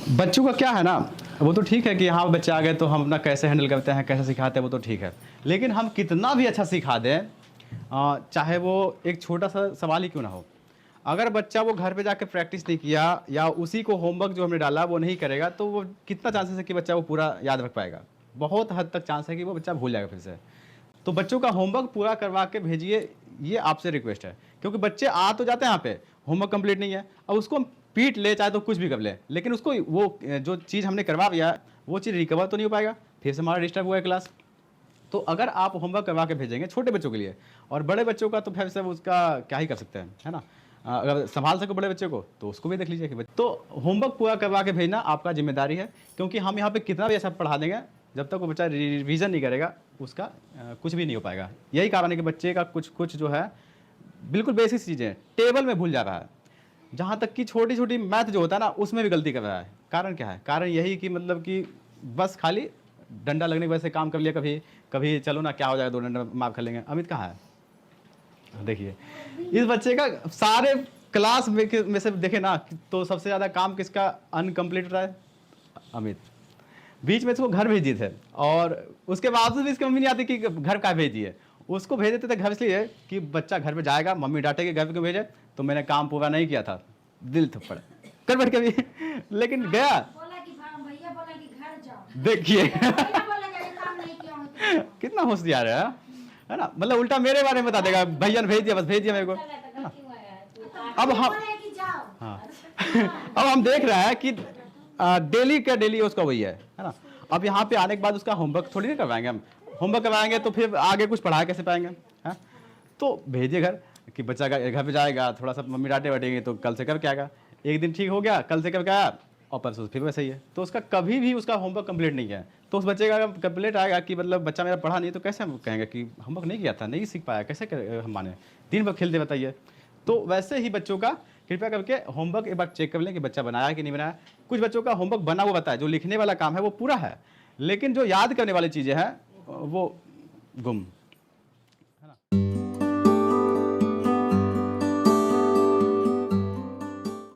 बच्चों का क्या है ना, वो तो ठीक है कि हाँ बच्चे आ गए तो हम अपना कैसे हैंडल करते हैं, कैसे सिखाते हैं, वो तो ठीक है। लेकिन हम कितना भी अच्छा सिखा दें, चाहे वो एक छोटा सा सवाल ही क्यों ना हो, अगर बच्चा वो घर पे जाके प्रैक्टिस नहीं किया या उसी को होमवर्क जो हमने डाला वो नहीं करेगा, तो वो कितना चांसेस है कि बच्चा वो पूरा याद रख पाएगा? बहुत हद तक चांस है कि वो बच्चा भूल जाएगा फिर से। तो बच्चों का होमवर्क पूरा करवा के भेजिए, ये आपसे रिक्वेस्ट है। क्योंकि बच्चे आ तो जाते हैं यहाँ पे, होमवर्क कंप्लीट नहीं है, अब उसको हम पीट ले चाहे तो कुछ भी कर ले, लेकिन उसको वो जो चीज़ हमने करवा दिया है, वो चीज़ रिकवर तो नहीं हो पाएगा, फिर से हमारा डिस्टर्ब हुआ है क्लास। तो अगर आप होमवर्क करवा के भेजेंगे छोटे बच्चों के लिए, और बड़े बच्चों का तो फिर से उसका क्या ही कर सकते हैं, है ना। अगर संभाल सको बड़े बच्चे को तो उसको भी देख लीजिए कि तो होमवर्क पूरा करवा के भेजना आपका जिम्मेदारी है। क्योंकि हम यहाँ पे कितना भी ऐसा पढ़ा देंगे, जब तक वो बच्चा रिवीजन नहीं करेगा उसका कुछ भी नहीं हो पाएगा। यही कारण है कि बच्चे का कुछ कुछ जो है बिल्कुल बेसिक चीज़ें टेबल में भूल जा रहा है। जहाँ तक कि छोटी छोटी मैथ जो होता है ना, उसमें भी गलती कर रहा है। कारण क्या है? कारण यही कि मतलब कि बस खाली डंडा लगने की वजह से काम कर लिया, कभी कभी चलो ना क्या हो जाएगा, 2 डंडा माफ कर लेंगे। अमित कहाँ है? देखिए, इस बच्चे का सारे क्लास में से देखे ना, तो सबसे ज़्यादा काम किसका अनकम्प्लीट रहा है? अमित। बीच में इसको घर भेज दिए थे, और उसके बावजूद भी इसकी मम्मी नहीं आती कि घर का भेज दिए। उसको भेज देते थे घर इसलिए कि बच्चा घर पे जाएगा, मम्मी डांटेगी घर पे क्यों भेजे, तो मैंने काम पूरा नहीं किया था, दिल थप्पड़ कर बैठ के भी लेकिन गया, बोला कि भैया बोला कि घर जाओ। देखिए भैया बोला कि अरे काम नहीं किया हूं तो कितना होशियार है ना। मतलब उल्टा मेरे बारे में बता देगा, भैया ने भेज दिया, बस भेज दिया मेरे को। अब हम बोला कि जाओ। हाँ अब हम देख रहे हैं कि डेली का डेली उसका वही है ना। अब यहाँ पे आने के बाद उसका होमवर्क थोड़ी ना करवाएंगे हम। होमवर्क करवाएंगे तो फिर आगे कुछ पढ़ा कैसे पाएंगे? हाँ, तो भेजिए घर कि बच्चा घर पे जाएगा, थोड़ा सा मम्मी डांटे बैठेंगे तो कल से करके आएगा। एक दिन ठीक हो गया, कल से करके आया, और परसों फिर वैसे ही है। तो उसका कभी भी उसका होमवर्क कंप्लीट नहीं किया है, तो उस बच्चे का कंप्लीट आएगा कि मतलब बच्चा मेरा पढ़ा नहीं, तो कैसे हम कहेंगे कि होमवर्क नहीं किया था, नहीं सीख पाया, कैसे हम माने? दिन भर खेलते बताइए। तो वैसे ही बच्चों का कृपया करके होमवर्क एक बार चेक कर लें कि बच्चा बनाया कि नहीं बनाया। कुछ बच्चों का होमवर्क बना हुआ बताया, जो लिखने वाला काम है वो पूरा है, लेकिन जो याद करने वाली चीज़ें हैं वो गुम, है ना।